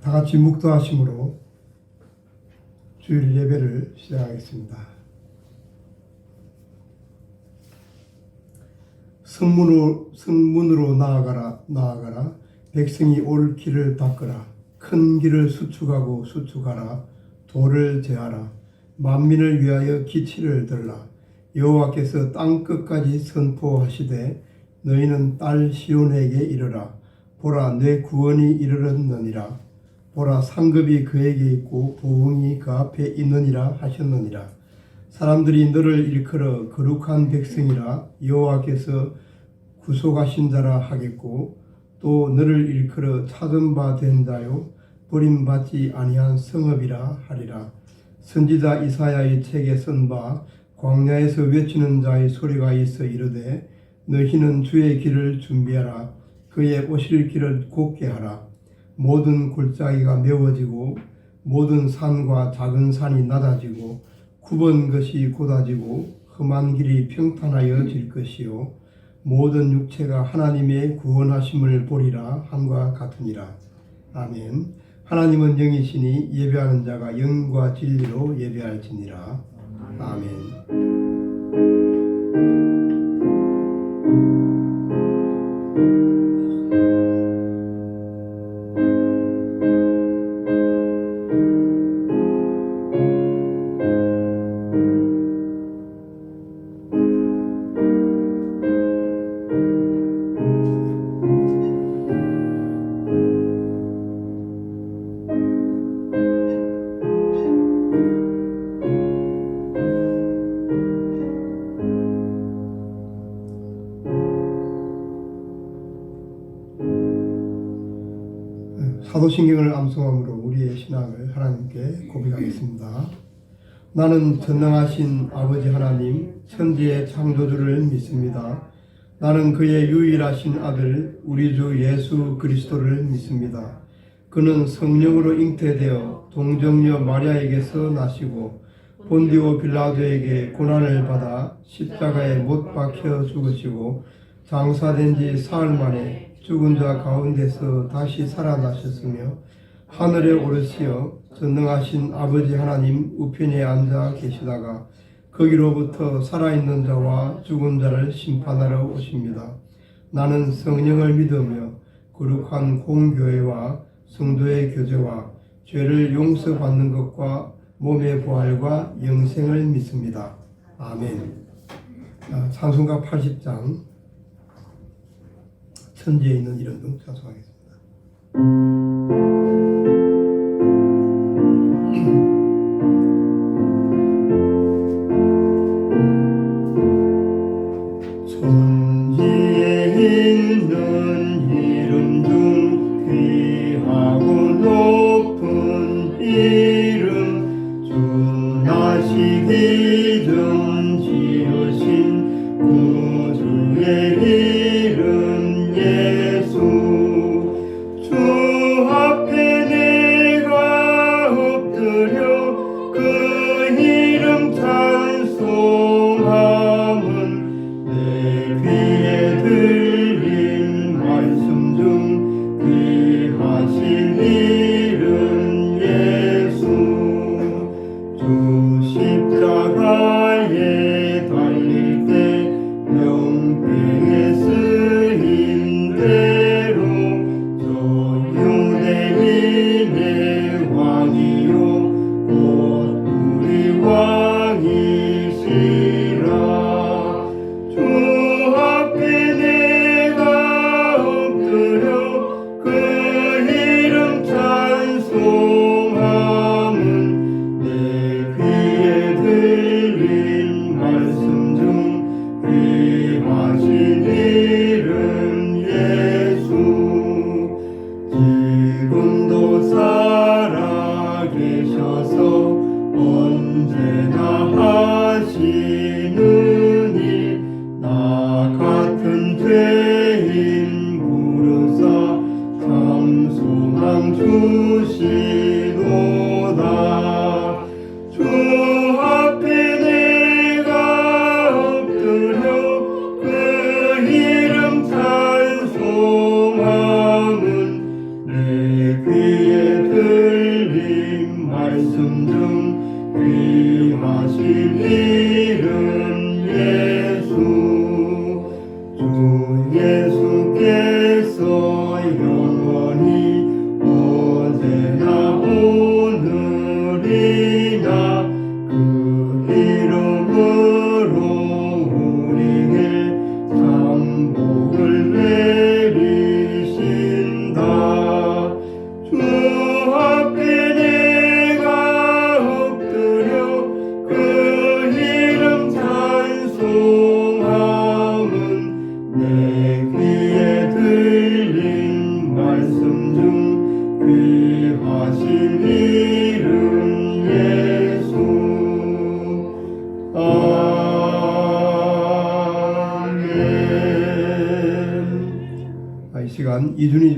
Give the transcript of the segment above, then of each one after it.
다 같이 묵도하심으로 주일 예배를 시작하겠습니다. 성문으로 나아가라. 백성이 올 길을 닦으라. 큰 길을 수축하라. 돌을 제하라. 만민을 위하여 기치를 들라. 여호와께서 땅 끝까지 선포하시되 너희는 딸 시온에게 이르라. 보라, 내 구원이 이르렀느니라. 보라, 상급이 그에게 있고 보응이 그 앞에 있느니라 하셨느니라. 사람들이 너를 일컬어 거룩한 백성이라 여호와께서 구속하신 자라 하겠고, 또 너를 일컬어 찾은 바 된 자요 버림받지 아니한 성읍이라 하리라. 선지자 이사야의 책에 쓴 바 광야에서 외치는 자의 소리가 있어 이르되 너희는 주의 길을 준비하라. 그의 오실 길을 곧게 하라. 모든 골짜기가 메워지고 모든 산과 작은 산이 낮아지고 굽은 것이 곧아지고 험한 길이 평탄하여질 것이요 모든 육체가 하나님의 구원하심을 보리라 함과 같으니라. 아멘. 하나님은 영이시니 예배하는 자가 영과 진리로 예배할지니라. 아멘. 사도신경을 암송함으로 우리의 신앙을 하나님께 고백하겠습니다. 나는 전능하신 아버지 하나님, 천지의 창조주를 믿습니다. 나는 그의 유일하신 아들 우리 주 예수 그리스도를 믿습니다. 그는 성령으로 잉태되어 동정녀 마리아에게서 나시고 본디오 빌라도에게 고난을 받아 십자가에 못 박혀 죽으시고 장사된 지 사흘 만에 죽은 자 가운데서 다시 살아나셨으며 하늘에 오르시어 전능하신 아버지 하나님 우편에 앉아 계시다가 거기로부터 살아있는 자와 죽은 자를 심판하러 오십니다. 나는 성령을 믿으며 거룩한 공교회와 성도의 교제와 죄를 용서받는 것과 몸의 부활과 영생을 믿습니다. 아멘. 찬송가 80장 천지에 있는 이런 등 찬송하겠습니다.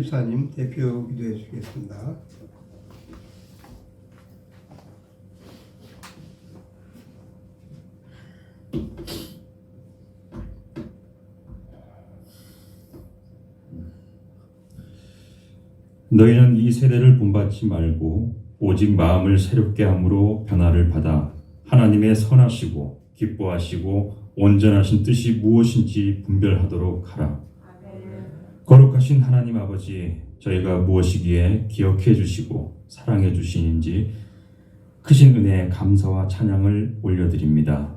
집사님 대표 기도해 주시겠습니다. 너희는 이 세대를 본받지 말고 오직 마음을 새롭게 함으로 변화를 받아 하나님의 선하시고 기뻐하시고 온전하신 뜻이 무엇인지 분별하도록 하라. 거룩하신 하나님 아버지, 저희가 무엇이기에 기억해 주시고 사랑해 주시는지 크신 은혜에 감사와 찬양을 올려드립니다.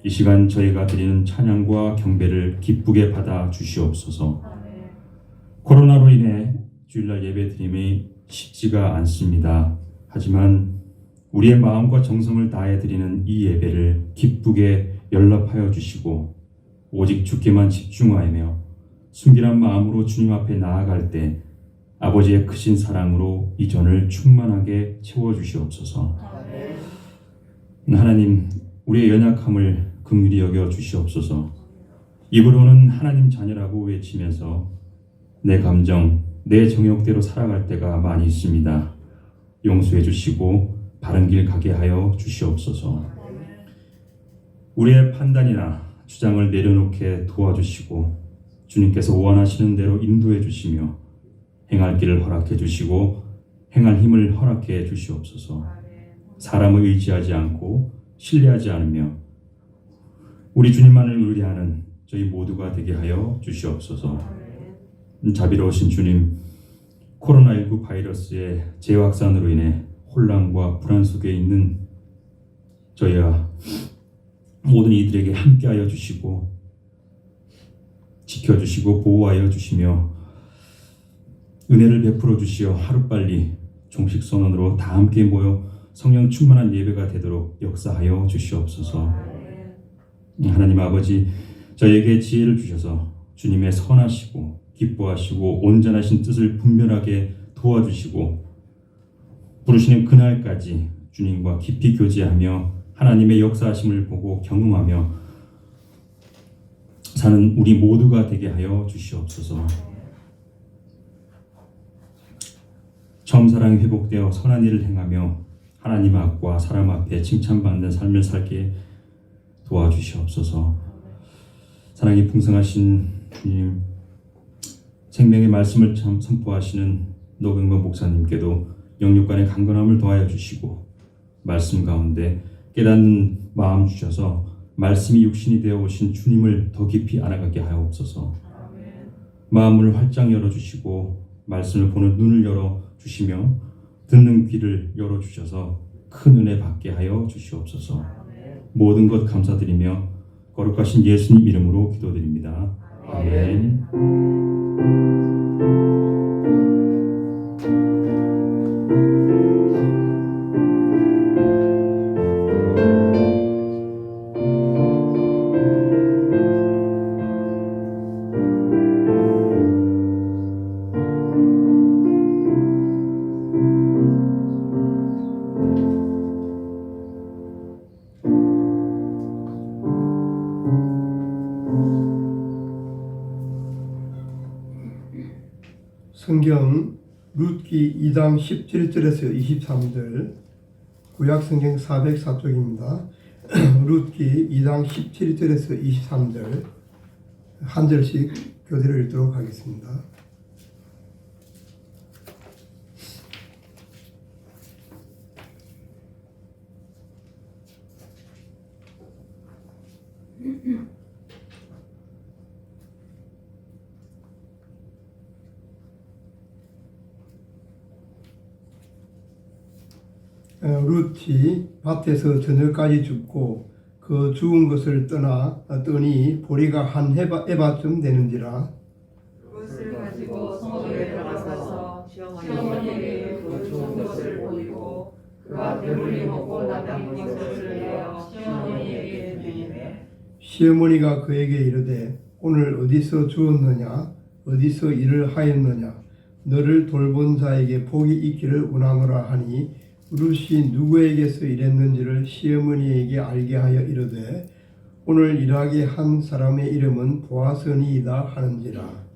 이 시간 저희가 드리는 찬양과 경배를 기쁘게 받아 주시옵소서. 코로나로 인해 주일날 예배 드림이 쉽지가 않습니다. 하지만 우리의 마음과 정성을 다해 드리는 이 예배를 기쁘게 연락하여 주시고 오직 주께만 집중하며 순결한 마음으로 주님 앞에 나아갈 때 아버지의 크신 사랑으로 이 전을 충만하게 채워주시옵소서. 하나님, 우리의 연약함을 긍휼히 여겨 주시옵소서. 입으로는 하나님 자녀라고 외치면서 내 감정, 내 정욕대로 살아갈 때가 많이 있습니다. 용서해 주시고 바른 길 가게 하여 주시옵소서. 우리의 판단이나 주장을 내려놓게 도와주시고 주님께서 원하시는 대로 인도해 주시며 행할 길을 허락해 주시고 행할 힘을 허락해 주시옵소서. 사람을 의지하지 않고 신뢰하지 않으며 우리 주님만을 의뢰하는 저희 모두가 되게 하여 주시옵소서. 자비로우신 주님, 코로나19 바이러스의 재확산으로 인해 혼란과 불안 속에 있는 저희와 모든 이들에게 함께하여 주시고 지켜주시고 보호하여 주시며 은혜를 베풀어 주시어 하루빨리 종식 선언으로 다 함께 모여 성령 충만한 예배가 되도록 역사하여 주시옵소서. 하나님 아버지, 저에게 지혜를 주셔서 주님의 선하시고 기뻐하시고 온전하신 뜻을 분별하게 도와주시고 부르시는 그날까지 주님과 깊이 교제하며 하나님의 역사하심을 보고 경험하며 사는 우리 모두가 되게 하여 주시옵소서. 처음 사랑이 회복되어 선한 일을 행하며 하나님 앞과 사람 앞에 칭찬받는 삶을 살게 도와주시옵소서. 사랑이 풍성하신 주님, 생명의 말씀을 참 선포하시는 노경범 목사님께도 영육간의 강건함을 더하여 주시고 말씀 가운데 깨닫는 마음 주셔서 말씀이 육신이 되어 오신 주님을 더 깊이 알아가게 하옵소서. 마음을 활짝 열어주시고 말씀을 보는 눈을 열어주시며 듣는 귀를 열어주셔서 큰 은혜 받게 하여 주시옵소서. 모든 것 감사드리며 거룩하신 예수님 이름으로 기도드립니다. 아멘. 성경 룻기 2장 17절에서 23절, 구약성경 404쪽입니다. 룻기 2장 17절에서 23절 한 절씩 교대로 읽도록 하겠습니다. 룻이 밭에서 저녁까지 줍고 그 죽은 것을 떠니 보리가 한 에바쯤 되는지라. 그것을 가지고 성읍에 들어가서 시어머니에게 그 죽은 것을 보이고 그가 배불리 먹고 남긴 것을 내어 시어머니에게 드리매 시어머니가 그에게 이르되 오늘 어디서 주었느냐 어디서 일을 하였느냐 너를 돌본 자에게 복이 있기를 원하노라 하니 룻이 누구에게서 일했는지를 시어머니에게 알게 하여 이르되 오늘 일하게 한 사람의 이름은 보아스니이다 하는지라.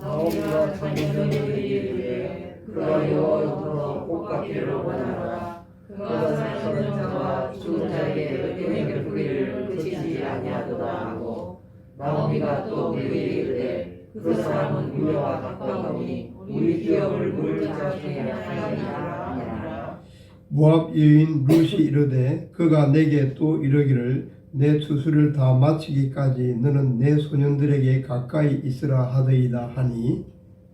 나오미가 자녀들에게 이르되 그가 여호와로부터 복받기를 원하노라. 그가 사는 자와 죽은 자에게 은혜를 베푸기를 그치지 아니하도다 하고 나오미가 또 그에게 이르되 그 사람은 우리와 가까우니 우리 기업을 물을 자 중에 하나니라 하니라. 모압 여인 룻이 이르되 그가 내게 또 이르기를 내 추수를 다 마치기까지 너는 내 소년들에게 가까이 있으라 하더이다 하니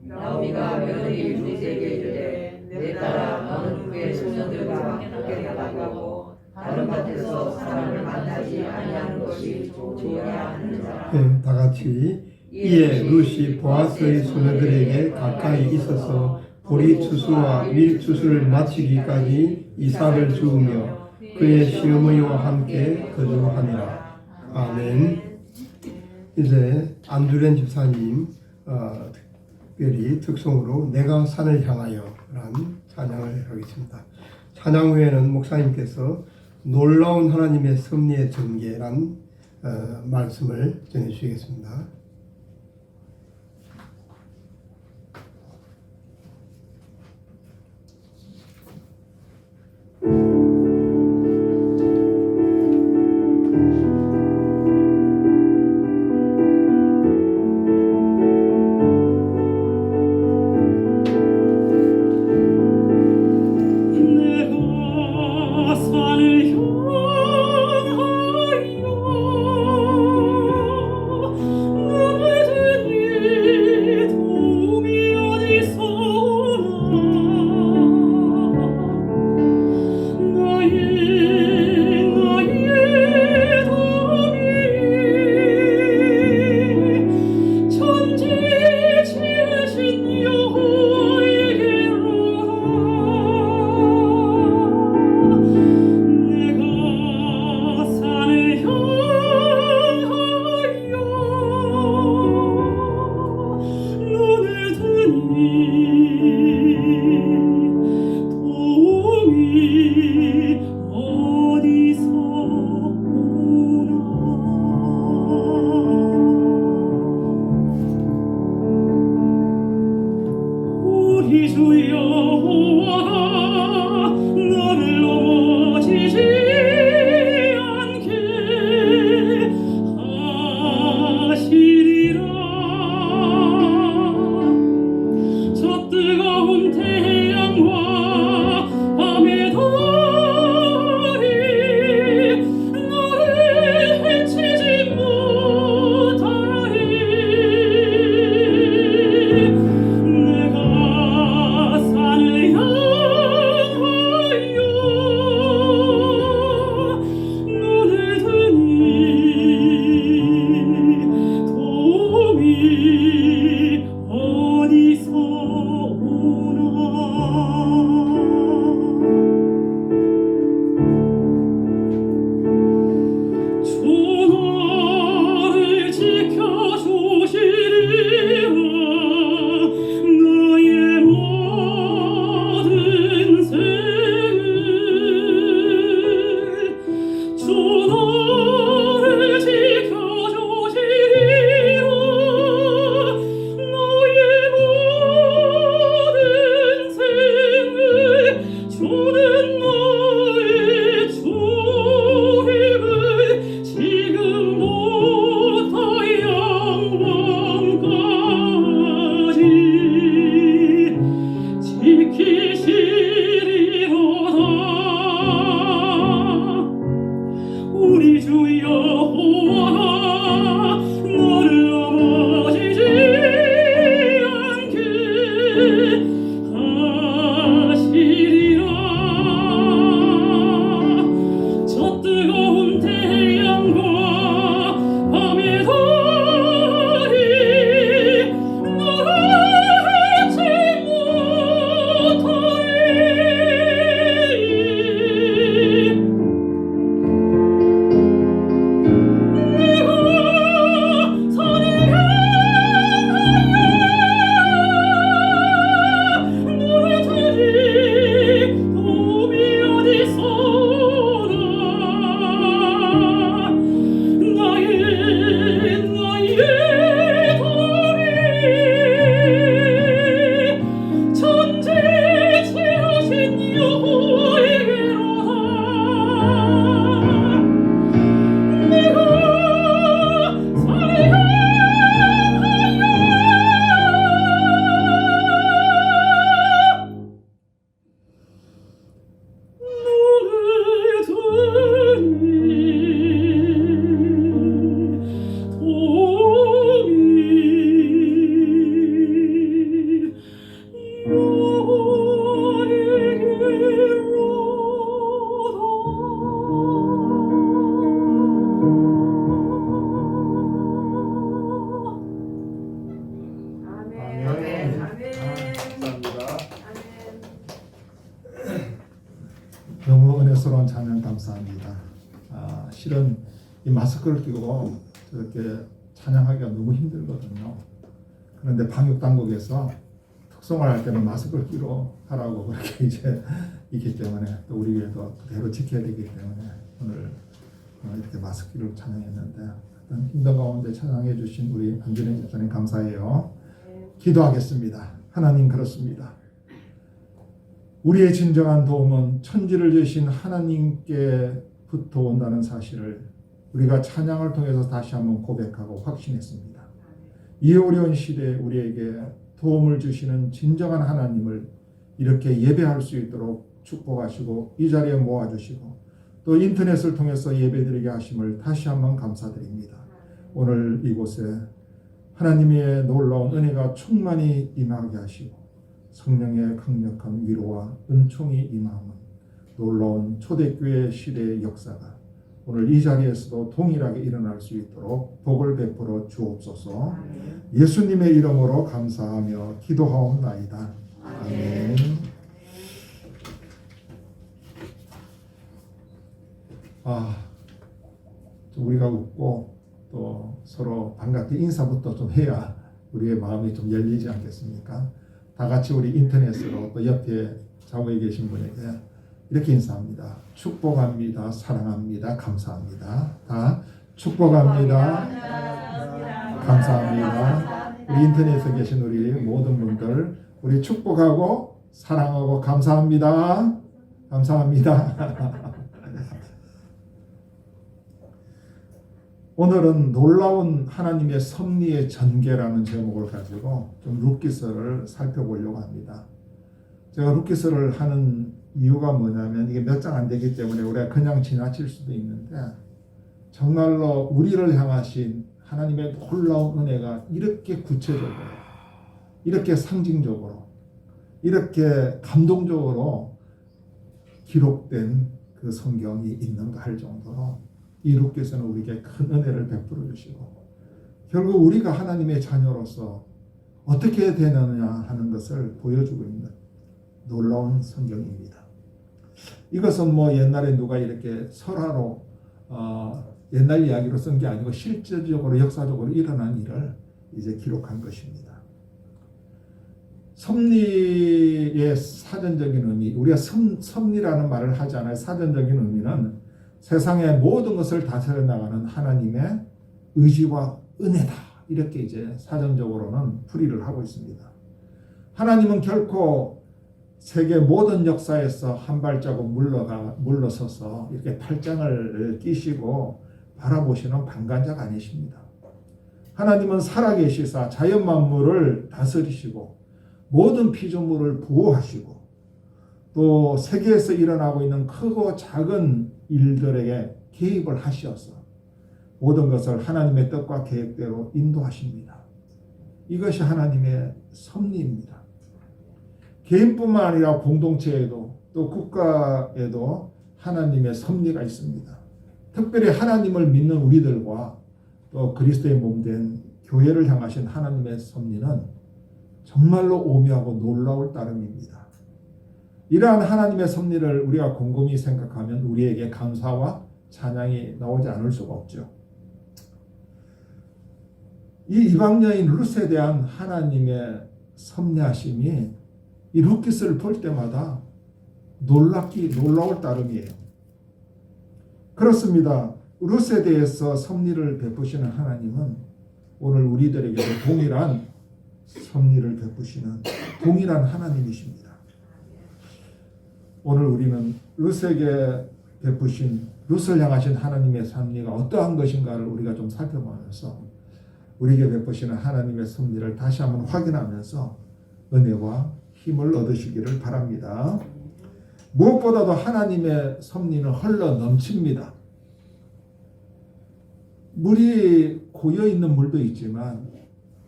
나오미가 며느리 룻에게 이르되 내 딸아 너는 그의 소년들과 함께 나가고 다른 밭에서 사람을 만나지 아니하는 것이 좋으냐 하는지라. 네, 다 같이 이에 룻이 보아스의 소녀들에게 가까이 있어서 보리 추수와 밀 추수를 마치기까지 이삭을 주우며 그의 시어머니와 함께 거주하니라. 아멘. 이제 안드렌 집사님 특별히 특송으로 내가 산을 향하여 라는 찬양을 하겠습니다. 찬양 후에는 목사님께서 놀라운 하나님의 섭리의 전개란 말씀을 전해주시겠습니다. 영광스러운 찬양 감사합니다. 실은 이 마스크를 끼고 저렇게 찬양하기가 너무 힘들거든요. 그런데 방역 당국에서 특송을 할 때는 마스크를 끼고 하라고 그렇게 이제 있기 때문에 또 우리 교회도 그대로 지켜야 되기 때문에 오늘 이렇게 마스크를 찬양했는데 어떤 힘든 가운데 찬양해 주신 우리 안준혜 집사님 감사해요. 기도하겠습니다. 하나님 그렇습니다. 우리의 진정한 도움은 천지를 지으신 하나님께부터 온다는 사실을 우리가 찬양을 통해서 다시 한번 고백하고 확신했습니다. 이 어려운 시대에 우리에게 도움을 주시는 진정한 하나님을 이렇게 예배할 수 있도록 축복하시고 이 자리에 모아주시고 또 인터넷을 통해서 예배드리게 하심을 다시 한번 감사드립니다. 오늘 이곳에 하나님의 놀라운 은혜가 충만히 임하게 하시고 성령의 강력한 위로와 은총이 임함은 놀라운 초대교회 시대의 역사가 오늘 이 자리에서도 동일하게 일어날 수 있도록 복을 베풀어 주옵소서. 예수님의 이름으로 감사하며 기도하옵나이다. 아멘. 우리가 웃고 또 서로 반갑게 인사부터 좀 해야 우리의 마음이 좀 열리지 않겠습니까? 다 같이 우리 인터넷으로 또 옆에 좌우에 계신 분에게 이렇게 인사합니다. 축복합니다. 사랑합니다. 감사합니다. 다 축복합니다. 감사합니다. 우리 인터넷에 계신 우리 모든 분들 우리 축복하고 사랑하고 감사합니다. 감사합니다. 오늘은 놀라운 하나님의 섭리의 전개라는 제목을 가지고 좀 룻기서를 살펴보려고 합니다. 제가 룻기서를 하는 이유가 뭐냐면 이게 몇 장 안 되기 때문에 우리가 그냥 지나칠 수도 있는데 정말로 우리를 향하신 하나님의 놀라운 은혜가 이렇게 구체적으로 이렇게 상징적으로 이렇게 감동적으로 기록된 그 성경이 있는가 할 정도로 이 룻기서는 우리에게 큰 은혜를 베풀어 주시고 결국 우리가 하나님의 자녀로서 어떻게 되느냐 하는 것을 보여주고 있는 놀라운 성경입니다. 이것은 뭐 옛날에 누가 이렇게 설화로 옛날 이야기로 쓴 게 아니고 실제적으로 역사적으로 일어난 일을 이제 기록한 것입니다. 섭리의 사전적인 의미, 우리가 섭리라는 말을 하잖아요. 사전적인 의미는 세상의 모든 것을 다스려 나가는 하나님의 의지와 은혜다. 이렇게 이제 사전적으로는 풀이를 하고 있습니다. 하나님은 결코 세계 모든 역사에서 한 발자국 물러서서 이렇게 팔짱을 끼시고 바라보시는 방관자가 아니십니다. 하나님은 살아계시사 자연 만물을 다스리시고 모든 피조물을 보호하시고 또 세계에서 일어나고 있는 크고 작은 일들에게 개입을 하셔서 모든 것을 하나님의 뜻과 계획대로 인도하십니다. 이것이 하나님의 섭리입니다. 개인뿐만 아니라 공동체에도 또 국가에도 하나님의 섭리가 있습니다. 특별히 하나님을 믿는 우리들과 또 그리스도의 몸된 교회를 향하신 하나님의 섭리는 정말로 오묘하고 놀라울 따름입니다. 이러한 하나님의 섭리를 우리가 곰곰이 생각하면 우리에게 감사와 찬양이 나오지 않을 수가 없죠. 이 이방 여인 룻에 대한 하나님의 섭리하심이 이 룻기서를 볼 때마다 놀라울 따름이에요. 그렇습니다. 룻에 대해서 섭리를 베푸시는 하나님은 오늘 우리들에게도 동일한 섭리를 베푸시는 동일한 하나님이십니다. 오늘 우리는 룻에게 베푸신 룻을 향하신 하나님의 섭리가 어떠한 것인가를 우리가 좀 살펴보면서 우리에게 베푸시는 하나님의 섭리를 다시 한번 확인하면서 은혜와 힘을 얻으시기를 바랍니다. 무엇보다도 하나님의 섭리는 흘러 넘칩니다. 물이 고여있는 물도 있지만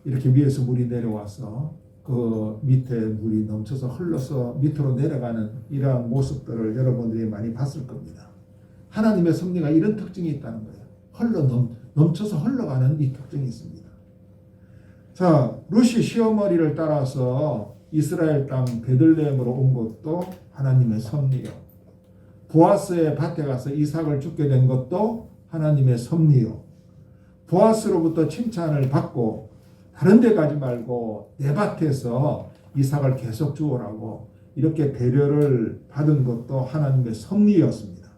이렇게 위에서 물이 내려와서 그 밑에 물이 넘쳐서 흘러서 밑으로 내려가는 이러한 모습들을 여러분들이 많이 봤을 겁니다. 하나님의 섭리가 이런 특징이 있다는 거예요. 넘쳐서 흘러가는 이 특징이 있습니다. 자, 룻이 시어머니를 따라서 이스라엘 땅 베들레헴으로 온 것도 하나님의 섭리요. 보아스의 밭에 가서 이삭을 죽게 된 것도 하나님의 섭리요. 보아스로부터 칭찬을 받고 다른 데 가지 말고 내 밭에서 이삭을 계속 주오라고 이렇게 배려를 받은 것도 하나님의 섭리였습니다.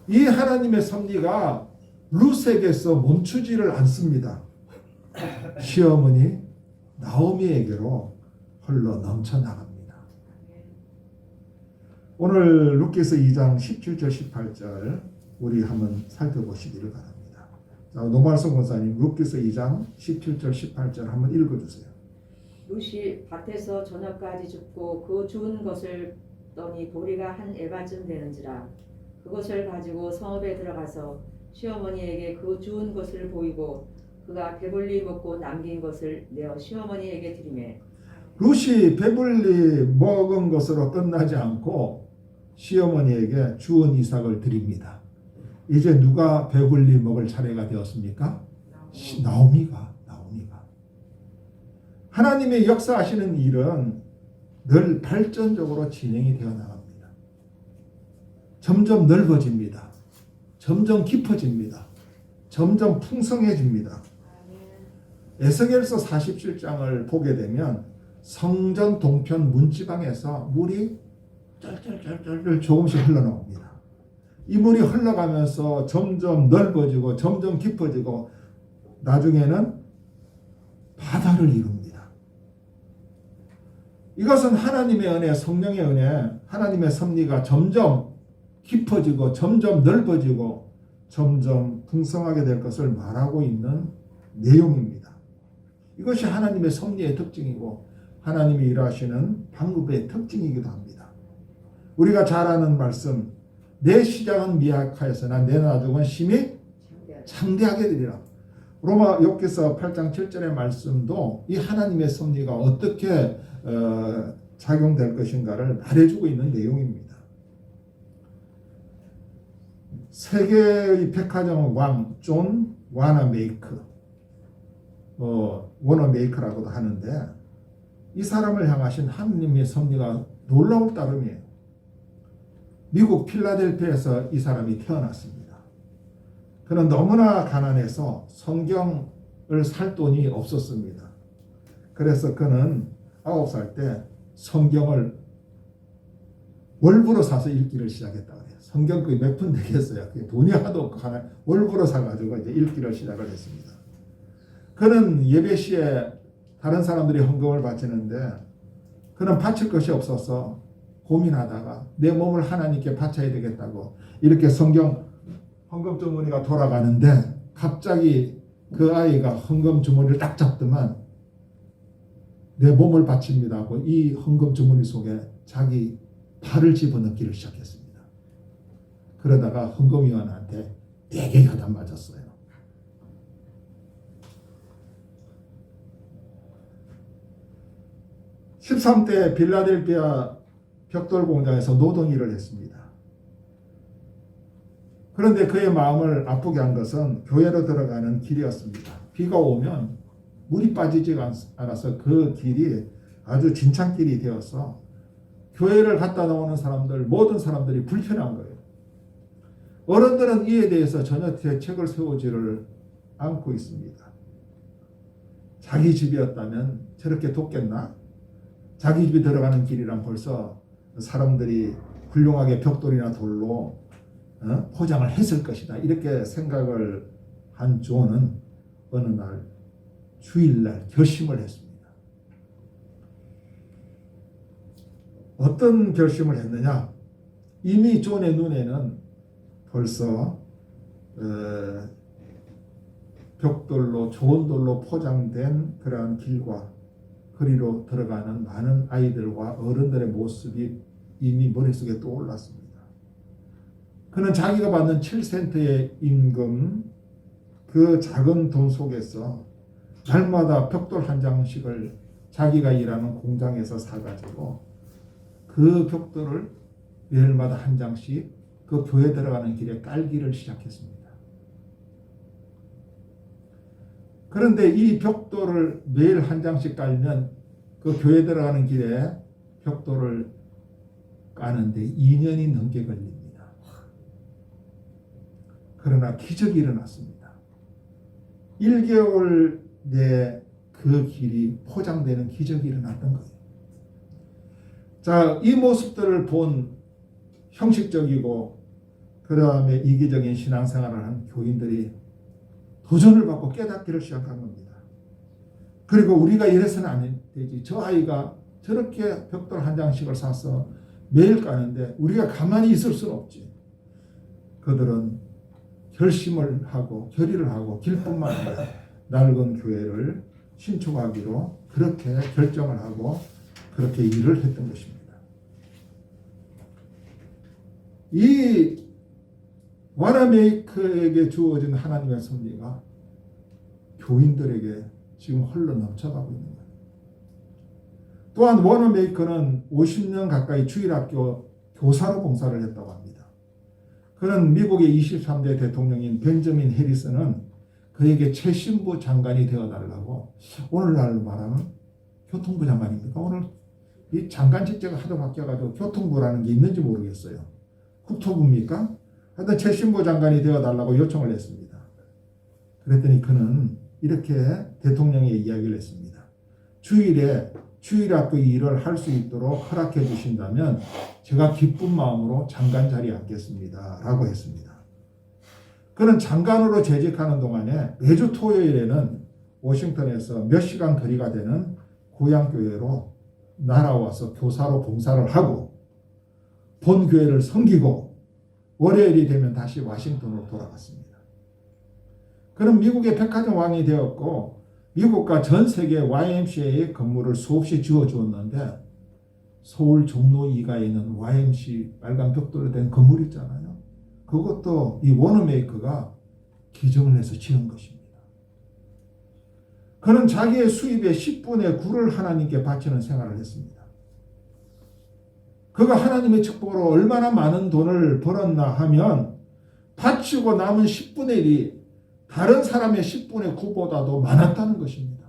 이 하나님의 섭리가 룻에게서 멈추지를 않습니다. 시어머니 나오미에게로 흘러 넘쳐나갑니다. 오늘 룻기서 2장 17절 18절 우리 한번 살펴보시기를 바랍니다. 자, 노말성 권사님 룻기서 2장 17절 18절 한번 읽어주세요. 룻이 밭에서 저녁까지 줍고 그 주운 것을 떠니 보리가 한 에바쯤 되는지라 그것을 가지고 성읍에 들어가서 시어머니에게 그 주운 것을 보이고 그가 배불리 먹고 남긴 것을 내어 시어머니에게 드리매 룻이 배불리 먹은 것으로 끝나지 않고 시어머니에게 주운 이삭을 드립니다. 이제 누가 배불리 먹을 차례가 되었습니까? 나오미가. 하나님의 역사하시는 일은 늘 발전적으로 진행이 되어 나갑니다. 점점 넓어집니다. 점점 깊어집니다. 점점 풍성해집니다. 에스겔서 47장을 보게 되면 성전 동편 문지방에서 물이 쩔쩔쩔쩔 조금씩 흘러나옵니다. 이 물이 흘러가면서 점점 넓어지고 점점 깊어지고 나중에는 바다를 이룹니다. 이것은 하나님의 은혜, 성령의 은혜, 하나님의 섭리가 점점 깊어지고 점점 넓어지고 점점 풍성하게 될 것을 말하고 있는 내용입니다. 이것이 하나님의 섭리의 특징이고 하나님이 일하시는 방법의 특징이기도 합니다. 우리가 잘 아는 말씀, 내 시작은 미약하였으나 내 나중은 심히 창대하게 되리라. 로마 욥기서 8장 7절의 말씀도 이 하나님의 섭리가 어떻게 작용될 것인가를 말해주고 있는 내용입니다. 세계의 백화점 왕 존 와나메이크, 워너메이크라고도 하는데 이 사람을 향하신 하나님의 섭리가 놀라울 따름이에요. 미국 필라델피아에서 이 사람이 태어났습니다. 그는 너무나 가난해서 성경을 살 돈이 없었습니다. 그래서 그는 9살 때 성경을 월부로 사서 읽기를 시작했다고 해요. 성경 그게 몇 푼 되겠어요. 그게 돈이 하도 없고 하나 월부로 사가지고 이제 읽기를 시작을 했습니다. 그는 예배 시에 다른 사람들이 헌금을 바치는데 그는 바칠 것이 없어서 고민하다가 내 몸을 하나님께 바쳐야 되겠다고 이렇게 성경 헌금 주머니가 돌아가는데 갑자기 그 아이가 헌금 주머니를 딱 잡더만 내 몸을 바칩니다 하고 이 헌금 주머니 속에 자기 팔을 집어넣기를 시작했습니다. 그러다가 헌금위원한테 되게 야단 맞았어요. 13대 빌라델피아 벽돌 공장에서 노동 일을 했습니다. 그런데 그의 마음을 아프게 한 것은 교회로 들어가는 길이었습니다. 비가 오면 물이 빠지지가 않아서 그 길이 아주 진창길이 되어서 교회를 갔다 나오는 사람들, 모든 사람들이 불편한 거예요. 어른들은 이에 대해서 전혀 대책을 세우지를 않고 있습니다. 자기 집이었다면 저렇게 돕겠나? 자기 집이 들어가는 길이란 벌써 사람들이 훌륭하게 벽돌이나 돌로 포장을 했을 것이다. 이렇게 생각을 한 존은 어느 날 주일날 결심을 했습니다. 어떤 결심을 했느냐? 이미 존의 눈에는 벌써 벽돌로 좋은 돌로 포장된 그러한 길과 거리로 들어가는 많은 아이들과 어른들의 모습이 이미 머릿속에 떠올랐습니다. 그는 자기가 받는 7센트의 임금 그 작은 돈 속에서 날마다 벽돌 한 장씩을 자기가 일하는 공장에서 사가지고 그 벽돌을 매일마다 한 장씩 그 교회 들어가는 길에 깔기를 시작했습니다. 그런데 이 벽돌을 매일 한 장씩 깔면 그 교회 들어가는 길에 벽돌을 까는데 2년이 넘게 걸립니다. 그러나 기적이 일어났습니다. 1개월 내 그 길이 포장되는 기적이 일어났던 거예요. 자, 이 모습들을 본 형식적이고 그 다음에 이기적인 신앙생활을 한 교인들이 도전을 받고 깨닫기를 시작한 겁니다. 그리고 우리가 이래서는 안 되지. 저 아이가 저렇게 벽돌 한 장씩을 사서 매일 까는데 우리가 가만히 있을 수는 없지. 그들은 결심을 하고 결의를 하고 길뿐만 아니라 낡은 교회를 신축하기로 그렇게 결정을 하고 그렇게 일을 했던 것입니다. 이 와나메이커에게 주어진 하나님의 섭리가 교인들에게 지금 흘러 넘쳐가고 있는 거예요. 또한 와나메이커는 50년 가까이 주일학교 교사로 봉사를 했다고 합니다. 그는 미국의 23대 대통령인 벤저민 해리슨은 그에게 최신부 장관이 되어달라고, 오늘날 말하면 교통부 장관입니까? 오늘 이 장관 직제가 하도 바뀌어가지고 교통부라는 게 있는지 모르겠어요. 국토부입니까? 하여튼 최신부 장관이 되어달라고 요청을 했습니다. 그랬더니 그는 이렇게 대통령에 이야기를 했습니다. 주일에 주일학교 일을 할 수 있도록 허락해 주신다면 제가 기쁜 마음으로 장관 자리에 앉겠습니다. 라고 했습니다. 그는 장관으로 재직하는 동안에 매주 토요일에는 워싱턴에서 몇 시간 거리가 되는 고향교회로 날아와서 교사로 봉사를 하고 본교회를 섬기고 월요일이 되면 다시 워싱턴으로 돌아갔습니다. 그는 미국의 백화점 왕이 되었고 미국과 전 세계 YMCA의 건물을 수없이 지어주었는데 서울 종로 2가에 있는 YMC 빨간 벽돌로 된 건물 있잖아요. 그것도 이 워너메이커가 기증을 해서 지은 것입니다. 그는 자기의 수입의 10분의 9를 하나님께 바치는 생활을 했습니다. 그가 하나님의 축복으로 얼마나 많은 돈을 벌었나 하면 바치고 남은 10분의 1이 다른 사람의 10분의 9보다도 많았다는 것입니다.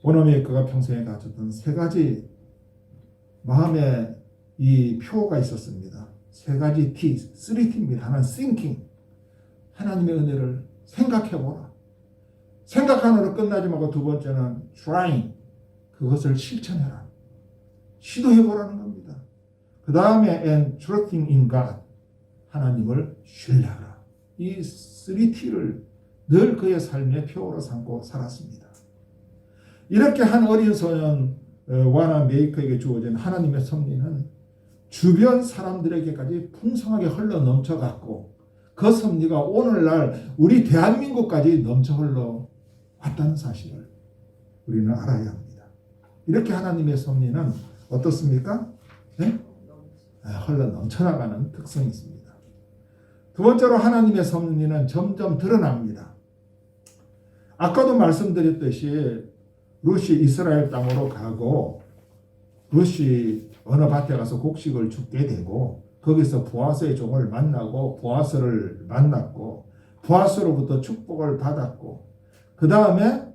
워너메이커가 평생에 가졌던 세 가지 마음의 이 표가 있었습니다. 세 가지 T, 3T입니다. 하나는 thinking, 하나님의 은혜를 생각해보라. 생각하느라 끝나지 말고 두 번째는 trying, 그것을 실천해라. 시도해보라는 겁니다. 그 다음에 and trusting in God, 하나님을 신뢰하라. 이 3T를 늘 그의 삶의 표로 삼고 살았습니다. 이렇게 한 어린 소년 와나메이커에게 주어진 하나님의 섭리는 주변 사람들에게까지 풍성하게 흘러 넘쳐갔고 그 섭리가 오늘날 우리 대한민국까지 넘쳐 흘러 왔다는 사실을 우리는 알아야 합니다. 이렇게 하나님의 섭리는 어떻습니까? 네? 흘러 넘쳐나가는 특성이 있습니다. 두 번째로 하나님의 섭리는 점점 드러납니다. 아까도 말씀드렸듯이 룻이 이스라엘 땅으로 가고 룻이 어느 밭에 가서 곡식을 줍게 되고 거기서 보아스의 종을 만나고 보아스를 만났고 보아스로부터 축복을 받았고 그 다음에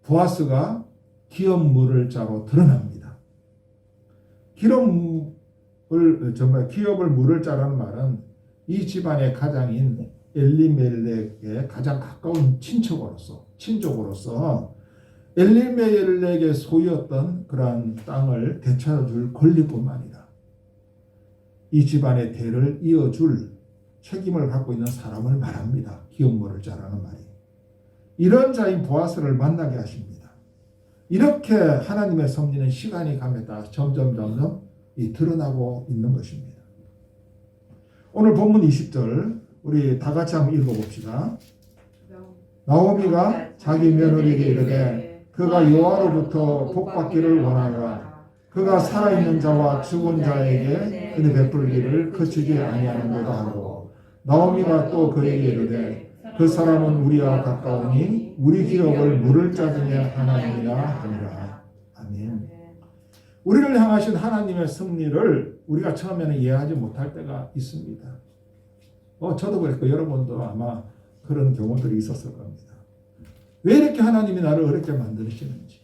보아스가 기업 물을 자로 드러납니다. 기업을 물을 자라는 말은 이 집안의 가장인 엘리멜렉의 가장 가까운 친족으로서 엘리멜렉의 소유였던 그러한 땅을 되찾아줄 권리뿐만 아니라 이 집안의 대를 이어줄 책임을 갖고 있는 사람을 말합니다. 기업물을 자라는 말이. 이런 자인 보아스를 만나게 하십니다. 이렇게 하나님의 섭리는 시간이 감에 따라 점점 드러나고 있는 것입니다. 오늘 본문 20절 우리 다 같이 한번 읽어봅시다. 나오미가 자기 며느리에게 이르되 그가 여호와로부터 복받기를 원하노라. 그가 살아있는 자와 죽은 자에게 은혜 베풀기를 그치지 아니하는도다 하고 나오미가 또 그에게 이르되 그 사람은 우리와 가까우니 우리 기업을 물을 짜증에 하나님이라 하니라. 아멘. 우리를 향하신 하나님의 섭리를 우리가 처음에는 이해하지 못할 때가 있습니다. 저도 그랬고 여러분도 아마 그런 경우들이 있었을 겁니다. 왜 이렇게 하나님이 나를 어렵게 만드시는지.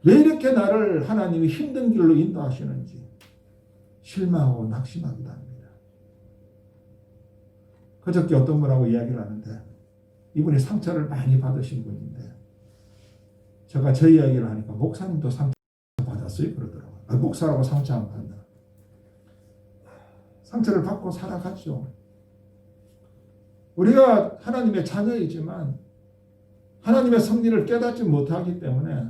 왜 이렇게 나를 하나님이 힘든 길로 인도하시는지 실망하고 낙심하기도 합니다. 그저께 어떤 분하고 이야기를 하는데 이분이 상처를 많이 받으신 분인데 제가 저 이야기를 하니까 목사님도 상처 받았어요 그러더라고요. 목사라고 상처 안 받나. 상처를 받고 살아갔죠. 우리가 하나님의 자녀이지만 하나님의 섭리를 깨닫지 못하기 때문에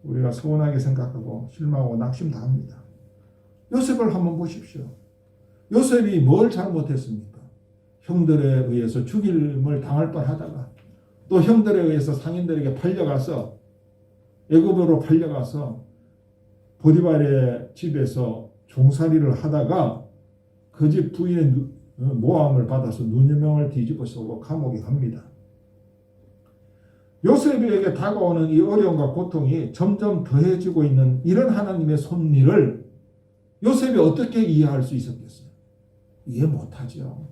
우리가 서운하게 생각하고 실망하고 낙심당합니다. 요셉을 한번 보십시오. 요셉이 뭘 잘못했습니까? 형들에 의해서 죽임을 당할 뻔하다가 또 형들에 의해서 상인들에게 팔려가서 애굽으로 팔려가서 보디발의 집에서 종살이를 하다가 그 집 부인의 모함을 받아서 눈유명을 뒤집어 쓰고 감옥에 갑니다. 요셉에게 다가오는 이 어려움과 고통이 점점 더해지고 있는 이런 하나님의 섭리를 요셉이 어떻게 이해할 수 있었겠어요? 이해 못하죠.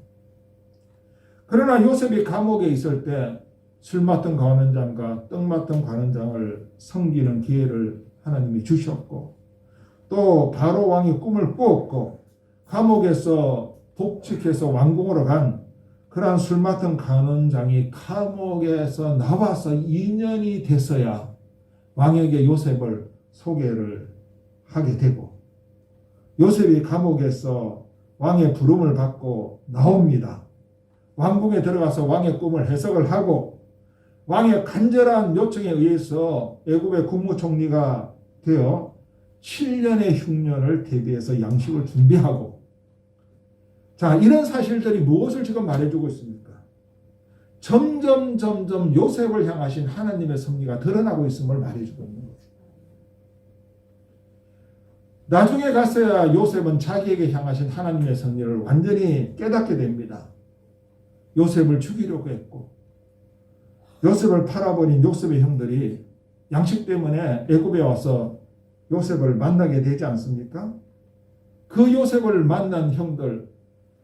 그러나 요셉이 감옥에 있을 때 술 맡은 관원장과 떡 맡은 관원장을 섬기는 기회를 하나님이 주셨고 또 바로 왕이 꿈을 꾸었고 감옥에서 복직해서 왕궁으로 간 그러한 술 맡은 관원장이 감옥에서 나와서 2년이 됐어야 왕에게 요셉을 소개를 하게 되고 요셉이 감옥에서 왕의 부름을 받고 나옵니다. 왕궁에 들어가서 왕의 꿈을 해석을 하고 왕의 간절한 요청에 의해서 애굽의 국무총리가 되어 7년의 흉년을 대비해서 양식을 준비하고 자 이런 사실들이 무엇을 지금 말해주고 있습니까? 점점 요셉을 향하신 하나님의 섭리가 드러나고 있음을 말해주고 있는 거예요. 나중에 가서야 요셉은 자기에게 향하신 하나님의 섭리를 완전히 깨닫게 됩니다. 요셉을 죽이려고 했고 요셉을 팔아버린 요셉의 형들이 양식 때문에 애굽에 와서 요셉을 만나게 되지 않습니까? 그 요셉을 만난 형들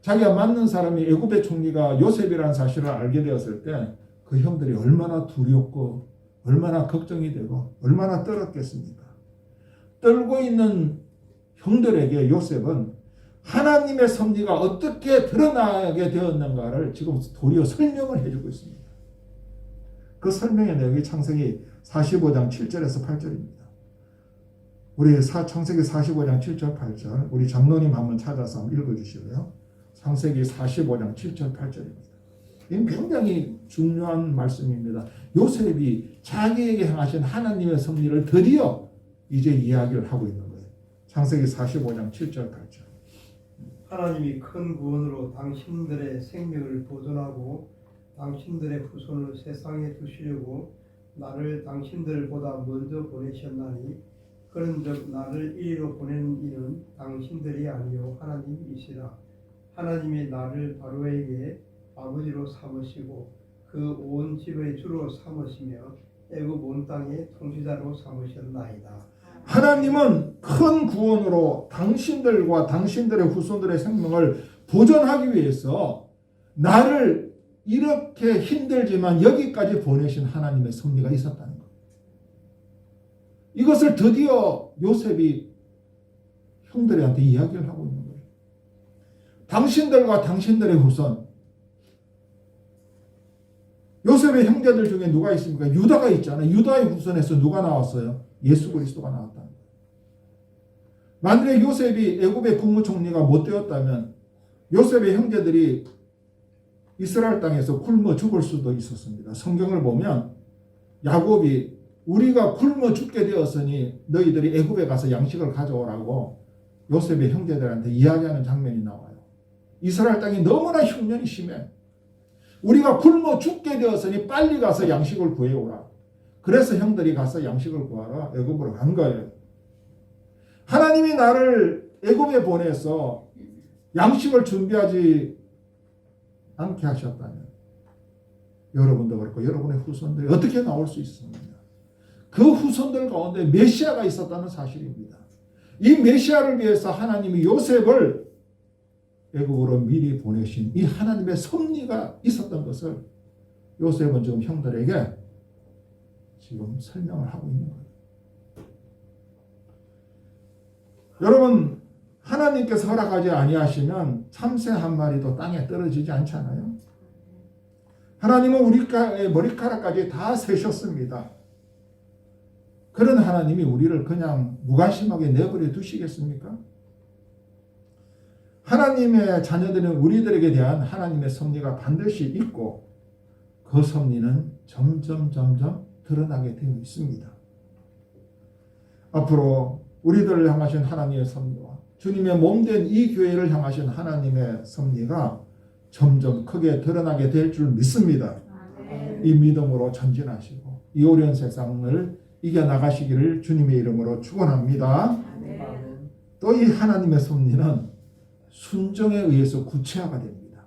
자기가 맞는 사람이 애굽의 총리가 요셉이라는 사실을 알게 되었을 때 그 형들이 얼마나 두렵고 얼마나 걱정이 되고 얼마나 떨었겠습니까? 떨고 있는 형들에게 요셉은 하나님의 섭리가 어떻게 드러나게 되었는가를 지금 도리어 설명을 해주고 있습니다. 그 설명의 내용이 창세기 45장 7절에서 8절입니다. 우리 창세기 45장 7절 8절 우리 장로님 한번 찾아서 한번 읽어주시고요. 창세기 45장 7절 8절입니다. 이건 굉장히 중요한 말씀입니다. 요셉이 자기에게 향하신 하나님의 섭리를 드디어 이제 이야기를 하고 있는 거예요. 창세기 45장 7절 8절 하나님이 큰 구원으로 당신들의 생명을 보존하고 당신들의 후손을 세상에 두시려고 나를 당신들보다 먼저 보내셨나니 그런즉 나를 이리로 보낸 이는 당신들이 아니요 하나님이시라. 하나님이 나를 바로에게 아버지로 삼으시고 그 온 집의 주로 삼으시며 애굽 온 땅의 통치자로 삼으셨나이다. 하나님은 큰 구원으로 당신들과 당신들의 후손들의 생명을 보존하기 위해서 나를 이렇게 힘들지만 여기까지 보내신 하나님의 섭리가 있었다는 것. 이것을 드디어 요셉이 형들한테 이야기를 하고 있는 거예요. 당신들과 당신들의 후손. 요셉의 형제들 중에 누가 있습니까? 유다가 있잖아요. 유다의 후손에서 누가 나왔어요? 예수 그리스도가 나왔다는 거예요. 만일에 요셉이 애굽의 국무총리가 못 되었다면 요셉의 형제들이 이스라엘 땅에서 굶어 죽을 수도 있었습니다. 성경을 보면 야곱이 우리가 굶어 죽게 되었으니 너희들이 애굽에 가서 양식을 가져오라고 요셉의 형제들한테 이야기하는 장면이 나와요. 이스라엘 땅이 너무나 흉년이 심해. 우리가 굶어 죽게 되었으니 빨리 가서 양식을 구해오라. 그래서 형들이 가서 양식을 구하러 애굽으로 간 거예요. 하나님이 나를 애굽에 보내서 양식을 준비하지 않게 하셨다면 여러분도 그렇고 여러분의 후손들이 어떻게 나올 수 있습니까? 그 후손들 가운데 메시아가 있었다는 사실입니다. 이 메시아를 위해서 하나님이 요셉을 애국으로 미리 보내신 이 하나님의 섭리가 있었던 것을 요셉은 지금 형들에게 지금 설명을 하고 있는 거예요. 여러분, 하나님께서 허락하지 아니하시면 참새 한 마리도 땅에 떨어지지 않잖아요. 하나님은 우리의 머리카락까지 다 세셨습니다. 그런 하나님이 우리를 그냥 무관심하게 내버려 두시겠습니까? 하나님의 자녀들은 우리들에게 대한 하나님의 섭리가 반드시 있고 그 섭리는 점점 드러나게 되어 있습니다. 앞으로 우리들을 향하신 하나님의 섭리와 주님의 몸된 이 교회를 향하신 하나님의 섭리가 점점 크게 드러나게 될 줄 믿습니다. 이 믿음으로 전진하시고 이 어려운 세상을 이겨나가시기를 주님의 이름으로 축원합니다. 또 이 하나님의 섭리는 순종에 의해서 구체화가 됩니다.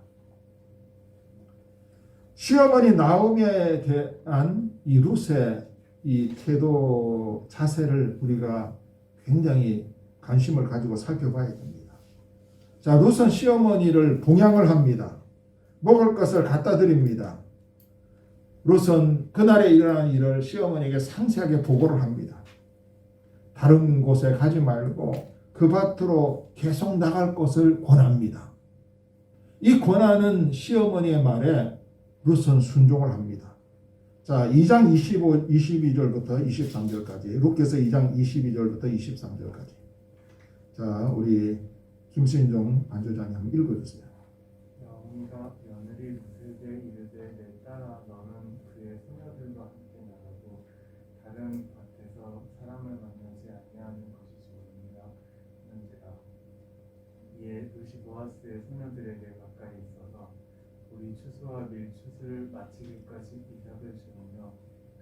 시어머니 나오미에 대한 이 룻의 이 태도 자세를 우리가 굉장히 관심을 가지고 살펴봐야 됩니다. 자, 룻은 시어머니를 봉양을 합니다. 먹을 것을 갖다 드립니다. 룻은 그날에 일어난 일을 시어머니에게 상세하게 보고를 합니다. 다른 곳에 가지 말고 그 밭으로 계속 나갈 것을 권합니다. 이 권하는 시어머니의 말에 룻은 순종을 합니다. 자, 2장 22절부터 23절까지, 룻께서 2장 22절부터 23절까지. 자, 우리 김신종 반주장이 한번 읽어주세요. 나오미가 며느리 룻에게 이르되 내 딸아 너는 그의 소녀들과 함께 나가고 다른 밭에서 사람을 만나지 아니하는 것이 좋으니라 하는지라. 이에 룻이 보아스의 소녀들에게 가까이 있어서 우리 추수와 밀추수를 마치기까지 이삭을 주며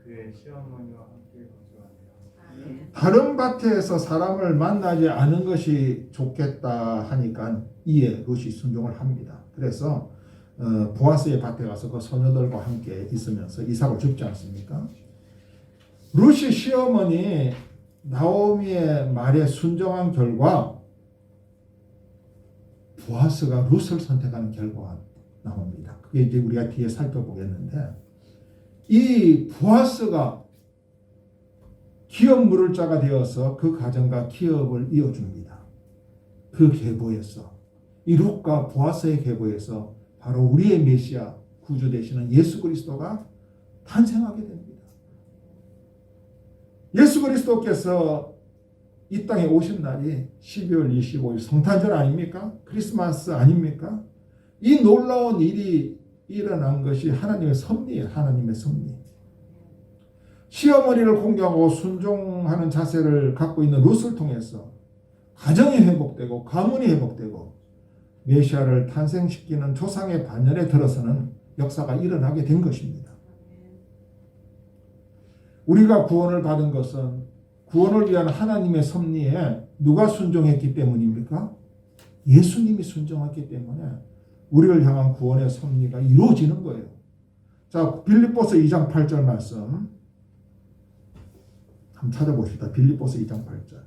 그의 시어머니와 함께 거주하니라. 다른 밭에서 사람을 만나지 않은 것이 좋겠다 하니까 이에 룻이 순종을 합니다. 그래서 보아스의 밭에 가서 그 소녀들과 함께 있으면서 이삭을 줍지 않습니까? 룻이 시어머니 나오미의 말에 순종한 결과 보아스가 룻을 선택하는 결과가 나옵니다. 그게 이제 우리가 뒤에 살펴보겠는데 이 보아스가 기업 물을 자가 되어서 그 가정과 기업을 이어줍니다. 그 계보에서 이 룻과 보아스의 계보에서 바로 우리의 메시아 구주 되시는 예수 그리스도가 탄생하게 됩니다. 예수 그리스도께서 이 땅에 오신 날이 12월 25일 성탄절 아닙니까? 크리스마스 아닙니까? 이 놀라운 일이 일어난 것이 하나님의 섭리예요. 하나님의 섭리. 시어머니를 공경하고 순종하는 자세를 갖고 있는 룻을 통해서 가정이 회복되고 가문이 회복되고 메시아를 탄생시키는 조상의 반열에 들어서는 역사가 일어나게 된 것입니다. 우리가 구원을 받은 것은 구원을 위한 하나님의 섭리에 누가 순종했기 때문입니까? 예수님이 순종했기 때문에 우리를 향한 구원의 섭리가 이루어지는 거예요. 자, 빌립보서 2장 8절 말씀 한번 찾아봅시다. 빌립보서 2장 8절.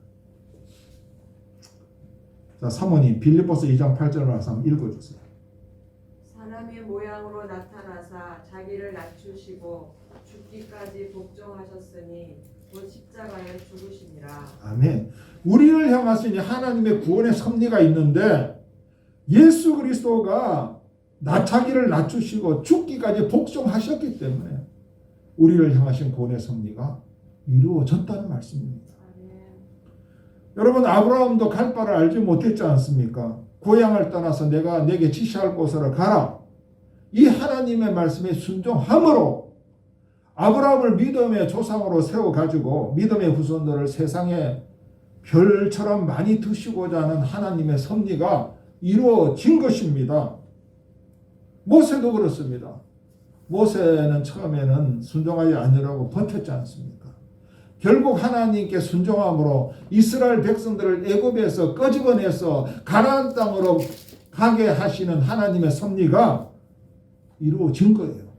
자, 사모님 빌립보서 2장 8절 말씀 한번 읽어주세요. 사람의 모양으로 나타나사 자기를 낮추시고 죽기까지 복종하셨으니 곧 십자가에 죽으시니라. 아멘. 우리를 향하신 하나님의 구원의 섭리가 있는데 예수 그리스도가 자기를 낮추시고 죽기까지 복종하셨기 때문에 우리를 향하신 구원의 섭리가 이루어졌다는 말씀입니다. 여러분, 아브라함도 갈 바를 알지 못했지 않습니까? 고향을 떠나서 내게 지시할 곳으로 가라. 이 하나님의 말씀에 순종함으로 아브라함을 믿음의 조상으로 세워가지고 믿음의 후손들을 세상에 별처럼 많이 두시고자 하는 하나님의 섭리가 이루어진 것입니다. 모세도 그렇습니다. 모세는 처음에는 순종하지 않으려고 버텼지 않습니까? 결국 하나님께 순종함으로 이스라엘 백성들을 애굽에서 끄집어내서 가나안 땅으로 가게 하시는 하나님의 섭리가 이루어진 거예요.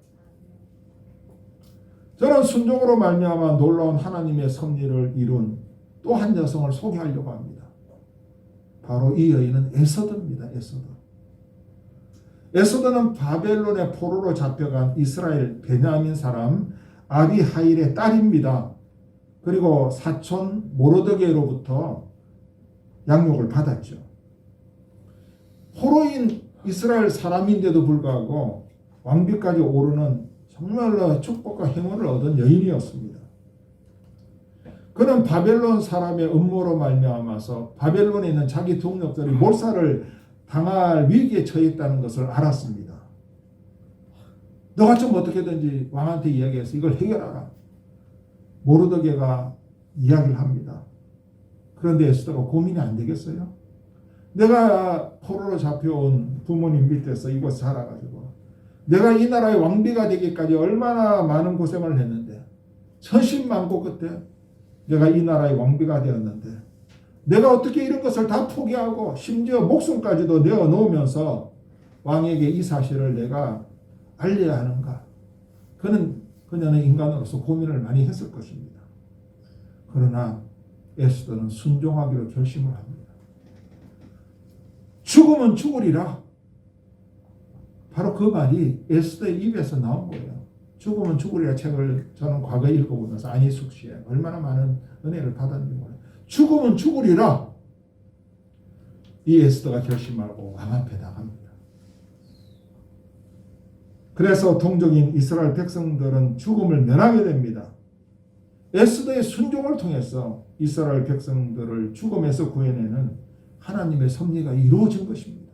저는 순종으로 말미암아 놀라운 하나님의 섭리를 이룬 또 한 여성을 소개하려고 합니다. 바로 이 여인은 에서더입니다. 에서더는 바벨론의 포로로 잡혀간 이스라엘 베냐민 사람 아비하일의 딸입니다. 그리고 사촌 모르드게로부터 양육을 받았죠. 포로인 이스라엘 사람인데도 불구하고 왕비까지 오르는 정말로 축복과 행운을 얻은 여인이었습니다. 그는 바벨론 사람의 음모로 말미암아서 바벨론에 있는 자기 동력들이 몰살을 당할 위기에 처했다는 것을 알았습니다. 너가 좀 어떻게든지 왕한테 이야기해서 이걸 해결하라. 모르드게가 이야기를 합니다. 그런데 에스더가 고민이 안 되겠어요? 내가 포로로 잡혀온 부모님 밑에서 이곳에 살아가지고 내가 이 나라의 왕비가 되기까지 얼마나 많은 고생을 했는데 천신만고 끝에 내가 이 나라의 왕비가 되었는데 내가 어떻게 이런 것을 다 포기하고 심지어 목숨까지도 내어놓으면서 왕에게 이 사실을 내가 알려야 하는가? 그녀는 인간으로서 고민을 많이 했을 것입니다. 그러나 에스더는 순종하기로 결심을 합니다. 죽으면 죽으리라. 바로 그 말이 에스더의 입에서 나온 거예요. 죽으면 죽으리라 책을 저는 과거에 읽어보면서 안희숙 씨의 얼마나 많은 은혜를 받았는지 몰라요. 죽으면 죽으리라. 이 에스더가 결심하고 왕 앞에 나갑니다. 그래서 동족인 이스라엘 백성들은 죽음을 면하게 됩니다. 에스더의 순종을 통해서 이스라엘 백성들을 죽음에서 구해내는 하나님의 섭리가 이루어진 것입니다.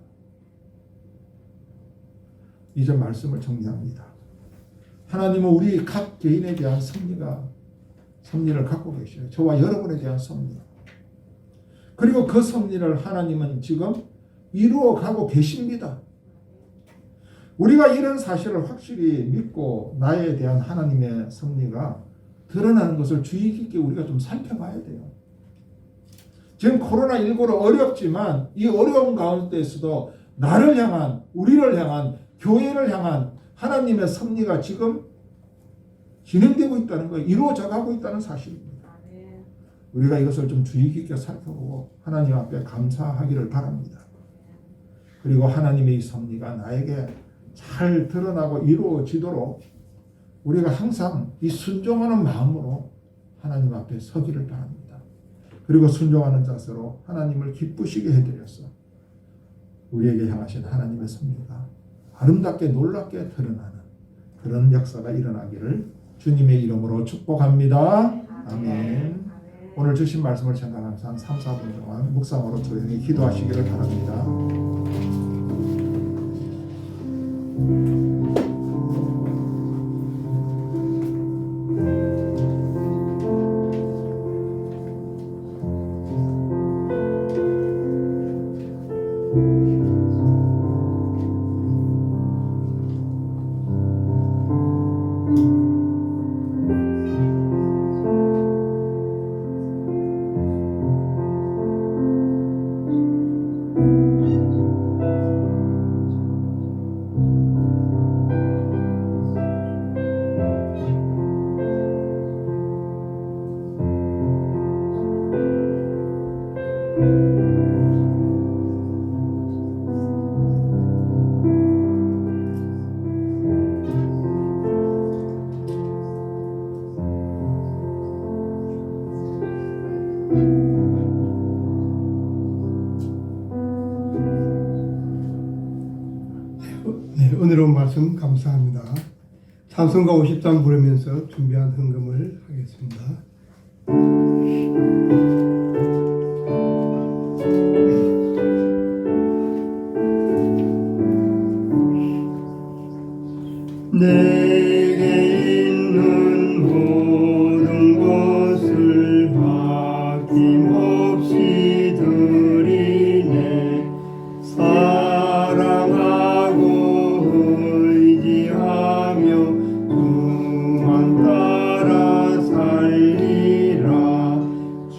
이제 말씀을 정리합니다. 하나님은 우리 각 개인에 대한 섭리를 갖고 계셔요. 저와 여러분에 대한 섭리. 그리고 그 섭리를 하나님은 지금 이루어가고 계십니다. 우리가 이런 사실을 확실히 믿고 나에 대한 하나님의 섭리가 드러나는 것을 주의 깊게 우리가 좀 살펴봐야 돼요. 지금 코로나19로 어렵지만 이 어려운 가운데에서도 나를 향한, 우리를 향한, 교회를 향한 하나님의 섭리가 지금 진행되고 있다는 거예요. 이루어져 가고 있다는 사실입니다. 우리가 이것을 좀 주의 깊게 살펴보고 하나님 앞에 감사하기를 바랍니다. 그리고 하나님의 이 섭리가 나에게 잘 드러나고 이루어지도록 우리가 항상 이 순종하는 마음으로 하나님 앞에 서기를 바랍니다. 그리고 순종하는 자세로 하나님을 기쁘시게 해드려서 우리에게 향하신 하나님의 섭리가 아름답게 놀랍게 드러나는 그런 역사가 일어나기를 주님의 이름으로 축복합니다. 아멘. 오늘 주신 말씀을 생각하면서 한 3, 4분 동안 묵상으로 조용히 기도하시기를 바랍니다. 네, 은혜로운 말씀 감사합니다. 찬송가 50장 부르면서 준비한 헌금을 하겠습니다. 내게 있는 모든 것을 아낌없이 드리네. 사랑하고 의지하며 주만 따라 살리라. 주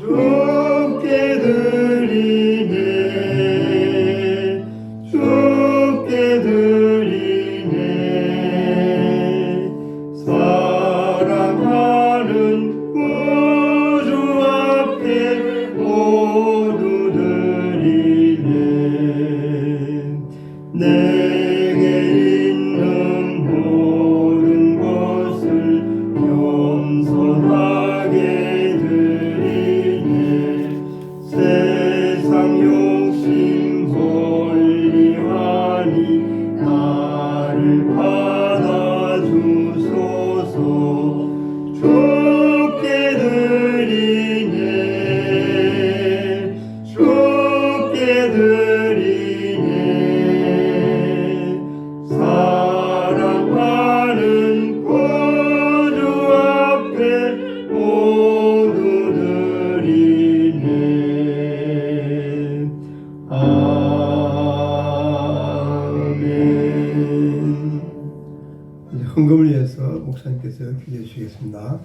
위해서 기도해 주시겠습니다.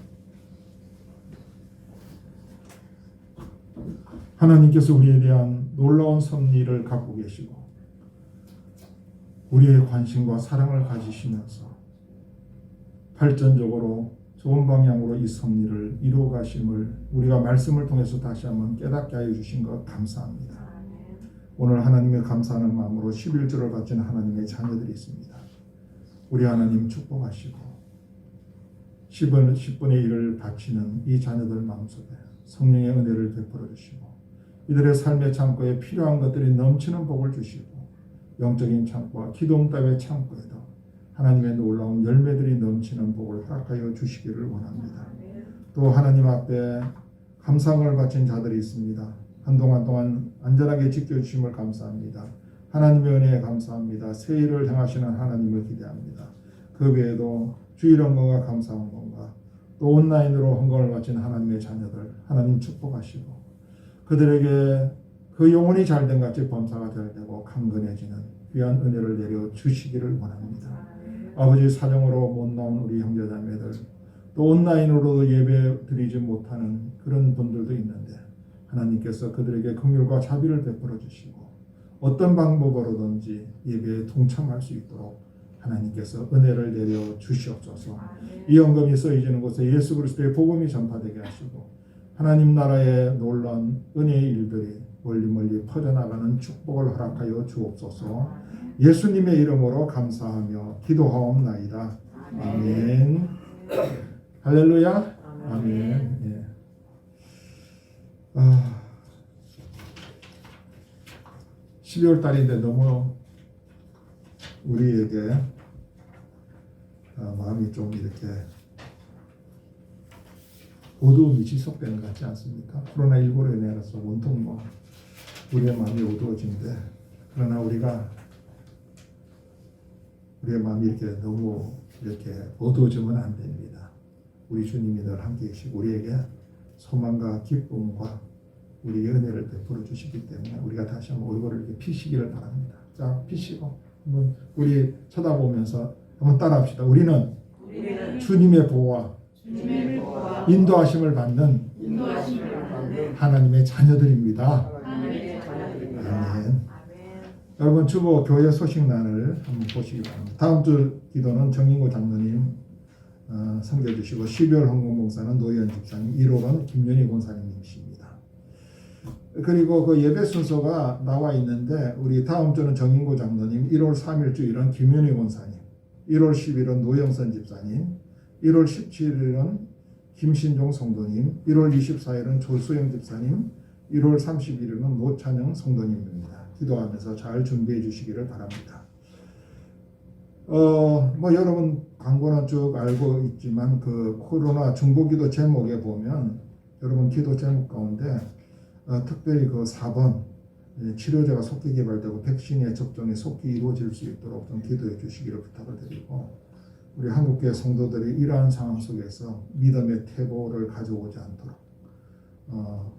하나님께서 우리에 대한 놀라운 섭리를 갖고 계시고 우리의 관심과 사랑을 가지시면서 발전적으로 좋은 방향으로 이 섭리를 이루어 가심을 우리가 말씀을 통해서 다시 한번 깨닫게 하여 주신 것 감사합니다. 오늘 하나님의 감사하는 마음으로 11조를 바치는 하나님의 자녀들이 있습니다. 우리 하나님 축복하시고 10분의 1을 바치는 이 자녀들 마음속에 성령의 은혜를 베풀어 주시고 이들의 삶의 창고에 필요한 것들이 넘치는 복을 주시고 영적인 창고와 기도응답의 창고에도 하나님의 놀라운 열매들이 넘치는 복을 허락하여 주시기를 원합니다. 또 하나님 앞에 감사함을 바친 자들이 있습니다. 한동안 동안 안전하게 지켜주심을 감사합니다. 하나님의 은혜에 감사합니다. 새 일을 행하시는 하나님을 기대합니다. 그 외에도 주일 헌금과 감사 헌금과 또 온라인으로 헌금을 바친 하나님의 자녀들 하나님 축복하시고 그들에게 그 영혼이 잘된 같이 범사가 잘 되고 강건해지는 귀한 은혜를 내려 주시기를 원합니다. 아버지 사정으로 못 나온 우리 형제자매들 또 온라인으로 예배 드리지 못하는 그런 분들도 있는데 하나님께서 그들에게 긍휼과 자비를 베풀어 주시고 어떤 방법으로든지 예배에 동참할 수 있도록 하나님께서 은혜를 내려 주시옵소서. 이 헌금이 쓰여지는 곳에 예수 그리스도의 복음이 전파되게 하시고 하나님 나라의 놀라운 은혜의 일들이 멀리 퍼져나가는 축복을 허락하여 주옵소서. 예수님의 이름으로 감사하며 기도하옵나이다. 아멘. 할렐루야. 아멘. 예. 12월 달인데 너무 우리에게 마음이 좀 이렇게 어두움이 지속되는 것 같지 않습니까? 코로나19로 인해서 온통 우리의 마음이 어두워지는데 그러나 우리의 마음이 이렇게 너무 이렇게 어두워지면 안 됩니다. 우리 주님이 늘 함께 계시고 우리에게 소망과 기쁨과 우리의 은혜를 베풀어 주시기 때문에 우리가 다시 한번 얼굴을 이렇게 피시기를 바랍니다. 자, 피시고 한번 우리 쳐다보면서 한번 따라합시다. 우리는 주님의 보호와 인도하심을 받는 하나님의 자녀들입니다. 아멘. 여러분 주보 교회 소식란을 한번 보시기 바랍니다. 다음 주 기도는 정인고 장로님 섬겨주시고 12월 헌금봉사는 노현 집사님, 1월은 김연희 권사님이십니다. 그리고 그 예배 순서가 나와 있는데 우리 다음 주는 정인고 장로님, 1월 3일 주일은 김연희 권사님, 1월 10일은 노영선 집사님, 1월 17일은 김신종 성도님, 1월 24일은 조수영 집사님, 1월 31일은 노찬영 성도님입니다. 기도하면서 잘 준비해 주시기를 바랍니다. 여러분 광고는 쭉 알고 있지만 그 코로나 중보기도 제목에 보면 여러분 기도 제목 가운데 특별히 그 4번 치료제가 속히 개발되고 백신의 접종이 속히 이루어질 수 있도록 좀 기도해 주시기를 부탁을 드리고 우리 한국교회 성도들이 이러한 상황 속에서 믿음의 태보를 가져오지 않도록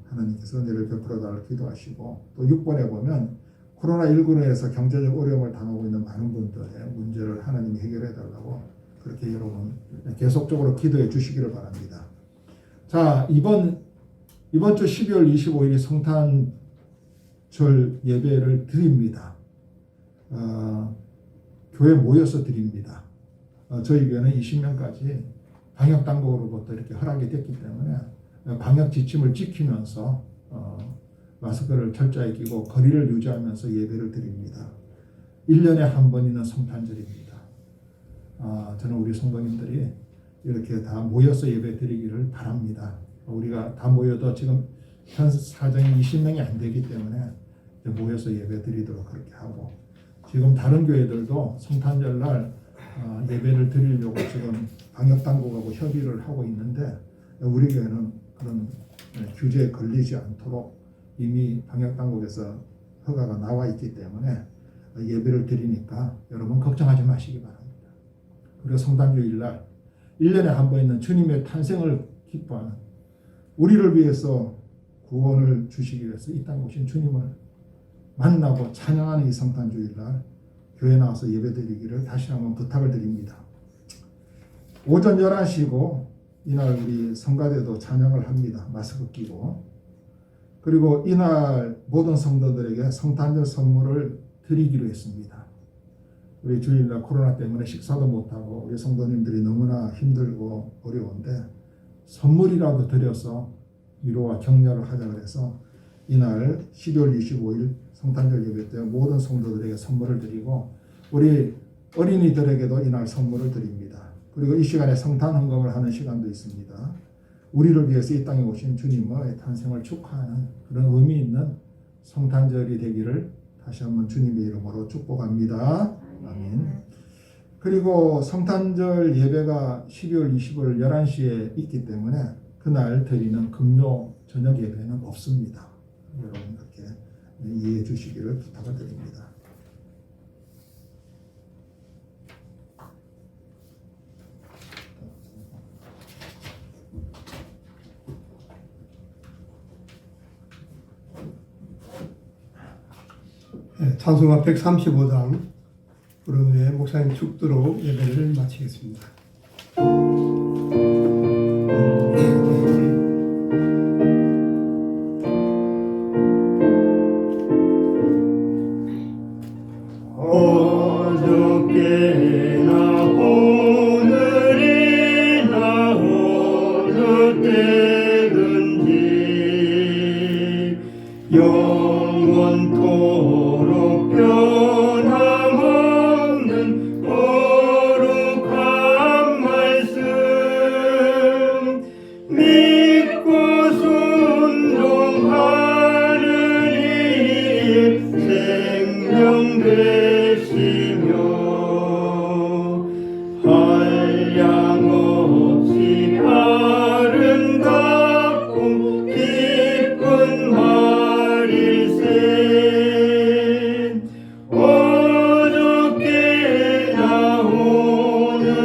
하나님께서 은혜를 베풀어 달라고 기도하시고 또 6번에 보면 코로나19로 인해서 경제적 어려움을 당하고 있는 많은 분들의 문제를 하나님이 해결해 달라고 그렇게 여러분 계속적으로 기도해 주시기를 바랍니다. 자, 이번 주 12월 25일이 성탄절 예배를 드립니다. 교회 모여서 드립니다. 저희 교회는 20명까지 방역 당국으로부터 이렇게 허락이 됐기 때문에 방역 지침을 지키면서 마스크를 철저히 끼고 거리를 유지하면서 예배를 드립니다. 1년에 한 번 있는 성탄절입니다. 저는 우리 성도님들이 이렇게 다 모여서 예배 드리기를 바랍니다. 우리가 다 모여도 지금 현 사정이 20명이 안 되기 때문에 모여서 예배 드리도록 그렇게 하고 지금 다른 교회들도 성탄절날 예배를 드리려고 지금 방역당국하고 협의를 하고 있는데 우리 교회는 그런 규제에 걸리지 않도록 이미 방역당국에서 허가가 나와 있기 때문에 예배를 드리니까 여러분 걱정하지 마시기 바랍니다. 그리고 성탄주일날 1년에 한 번 있는 주님의 탄생을 기뻐하는 우리를 위해서 구원을 주시기 위해서 이 땅에 오신 주님을 만나고 찬양하는 이 성탄주일날 교회 나와서 예배드리기를 다시 한번 부탁을 드립니다. 오전 11시고 이날 우리 성가대도 찬양을 합니다. 마스크 끼고. 그리고 이날 모든 성도들에게 성탄절 선물을 드리기로 했습니다. 우리 주일날 코로나 때문에 식사도 못하고 우리 성도님들이 너무나 힘들고 어려운데 선물이라도 드려서 위로와 격려를 하자 그래서 이날 12월 25일 성탄절 예배 때 모든 성도들에게 선물을 드리고 우리 어린이들에게도 이날 선물을 드립니다. 그리고 이 시간에 성탄 헌금을 하는 시간도 있습니다. 우리를 위해서 이 땅에 오신 주님의 탄생을 축하하는 그런 의미 있는 성탄절이 되기를 다시 한번 주님의 이름으로 축복합니다. 아멘. 그리고 성탄절 예배가 12월 20일 11시에 있기 때문에 그날 드리는 금요 저녁 예배는 없습니다. 여러분 이렇게 이해해 주시기를 부탁을 드립니다. 찬송가 135장 부른 후에 목사님 축도로 예배를 마치겠습니다. 어저께나 오늘이나 어느 때든지 영원토록 변함없는 거룩한 말씀 믿고 순종하는 이의 생명 되시며 한량없이 아름답고 기쁜 말일세 어저께나 오늘이나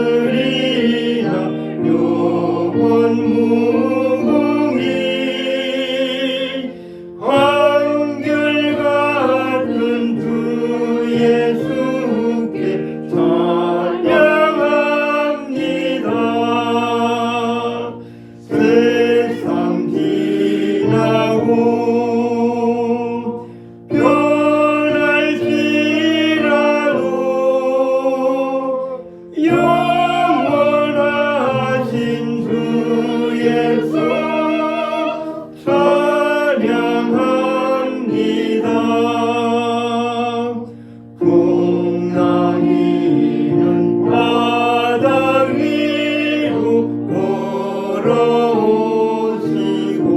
영원 무궁히 한결같은 주 예수께 찬양합니다. 세상 지나고 변할지라도 영원하신 주 예수 찬양합니다. 풍랑이는 바다 위로 걸어오시고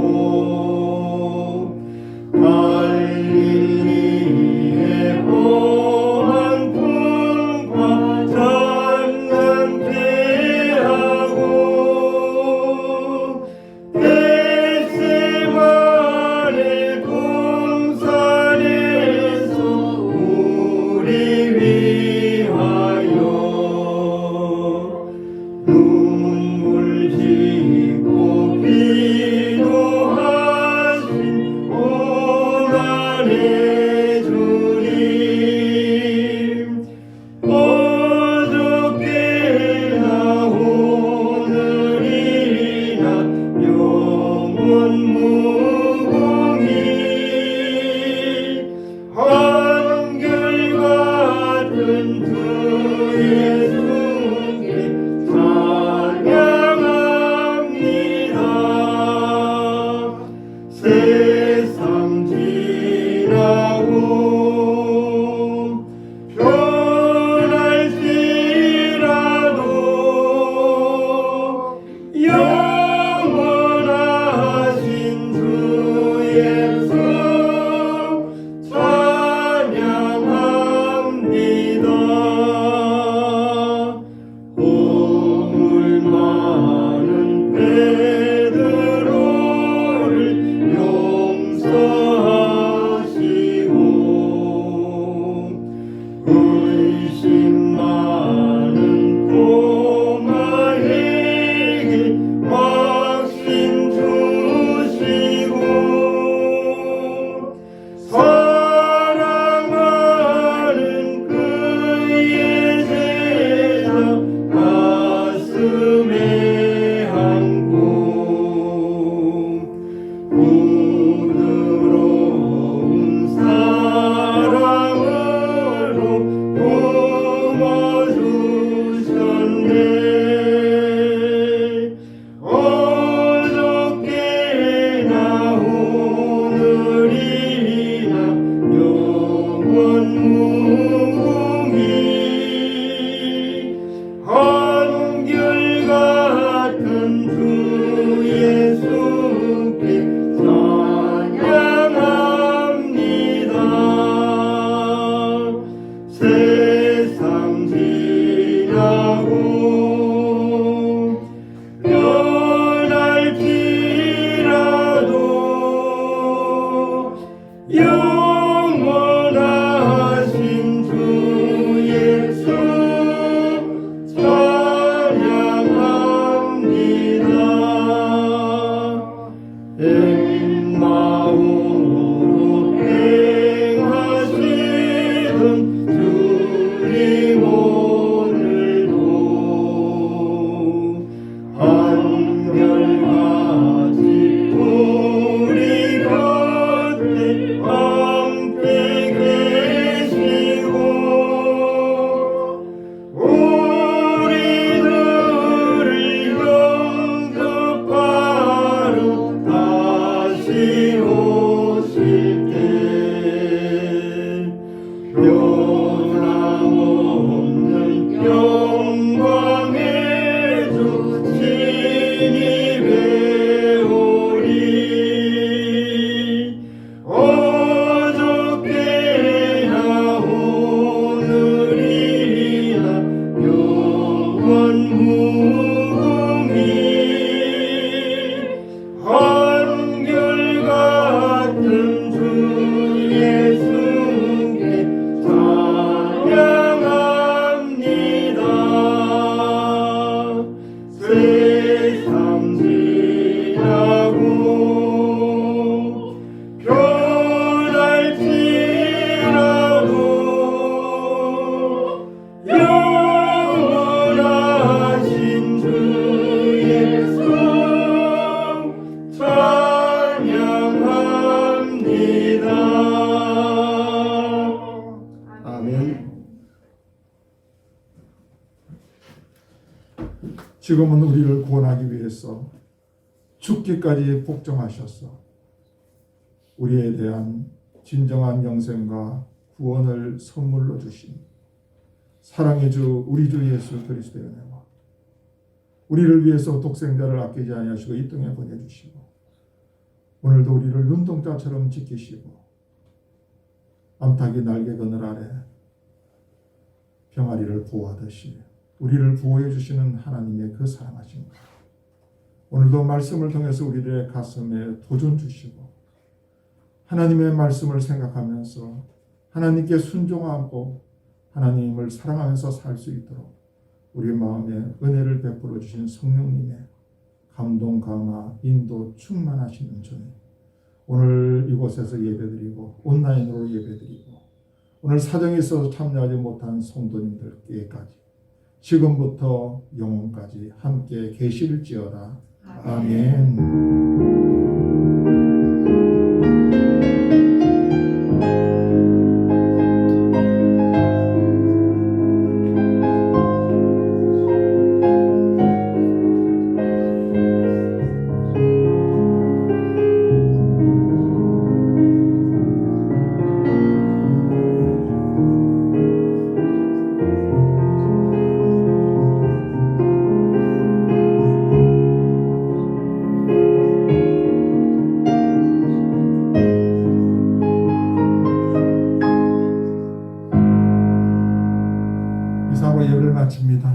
갈릴리의 험한 풍파 장난케하고 겟세마네 동산에 영원하신 주 예수 찬양합니다. 마음으로 행하시던 주님 오늘도 한결같이 우리 곁에 함께 계시고 우리들을 영접하러 다시 오실 때 변함없는 영광의 주 진이 배우리 어저께나 오늘이나 영원무궁히 한결같은 주 예수께 찬양합니다. 세상 지나고 변할지라도 영원하신 주 예수 찬양합니다. 아멘. 지금은 우리를 구원하기 위해서 죽기까지 복종하셔서 우리에 대한 진정한 영생과 구원을 선물로 주신 사랑의 주 우리 주 예수 그리스도의 은혜와 우리를 위해서 독생자를 아끼지 아니하시고 이 땅에 보내주시고 오늘도 우리를 눈동자처럼 지키시고 암탉이 날개 그늘 아래 병아리를 보호하듯이 우리를 보호해 주시는 하나님의 그 사랑하신 것 오늘도 말씀을 통해서 우리들의 가슴에 도전 주시고 하나님의 말씀을 생각하면서 하나님께 순종하고 하나님을 사랑하면서 살 수 있도록 우리 마음에 은혜를 베풀어 주신 성령님의 감동, 감화, 인도 충만하신 은총이 오늘 이곳에서 예배드리고 온라인으로 예배드리고 오늘 사정이 있어서 참여하지 못한 성도님들께까지 지금부터 영원까지 함께 계실지어다. 아멘.